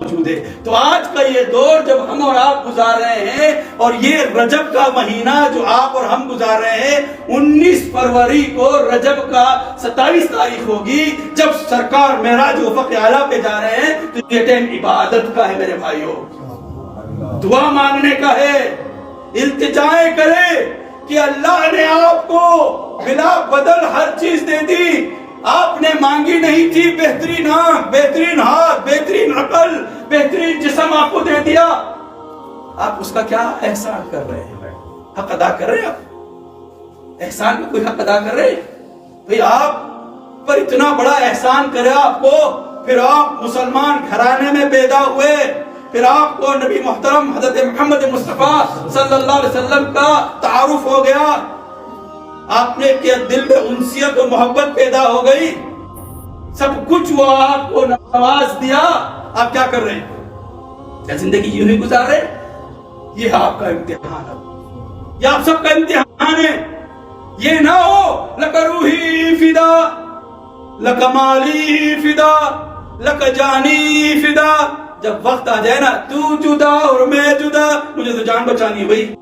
موجود ہے۔ تو آج کا یہ دور جب ہم اور آپ گزار رہے ہیں، اور یہ رجب کا مہینہ جو آپ اور ہم گزار رہے ہیں، 19 فروری کو رجب کا 27 تاریخ ہوگی جب سرکار معراج افق اعلیٰ پہ جا رہے ہیں، تو یہ ٹائم عبادت کا ہے میرے بھائیوں، دعا مانگنے کا ہے، التجائیں کرے کہ اللہ نے آپ کو بلا بدل ہر چیز دے دی۔ آپ نے مانگی نہیں تھی بہترین آنکھ، بہترین ہاتھ، بہترین عقل، بہترین جسم آپ کو دے دیا، آپ اس کا کیا احسان کر رہے ہیں؟ حق ادا کر رہے ہیں؟ آپ احسان کا کوئی حق ادا کر رہے ہیں؟ بھئی آپ پر اتنا بڑا احسان کرے آپ کو، پھر آپ مسلمان گھرانے میں پیدا ہوئے، پھر آپ کو نبی محترم حضرت محمد مصطفیٰ صلی اللہ علیہ وسلم کا تعارف ہو گیا، آپ نے کیا دل میں انسیت و محبت پیدا ہو گئی، سب کچھ وہ آپ کو نواز دیا، آپ کیا کر رہے ہیں؟ کیا زندگی یوں ہی گزار رہے؟ یہ آپ کا امتحان ہے، یہ آپ سب کا امتحان ہے۔ یہ نہ ہو لک روحی فدا، لک مالی فدا، لک جانی فدا، جب وقت آ جائے نا تو جدا اور میں جدا، مجھے تو جان بچانی ہے بھائی۔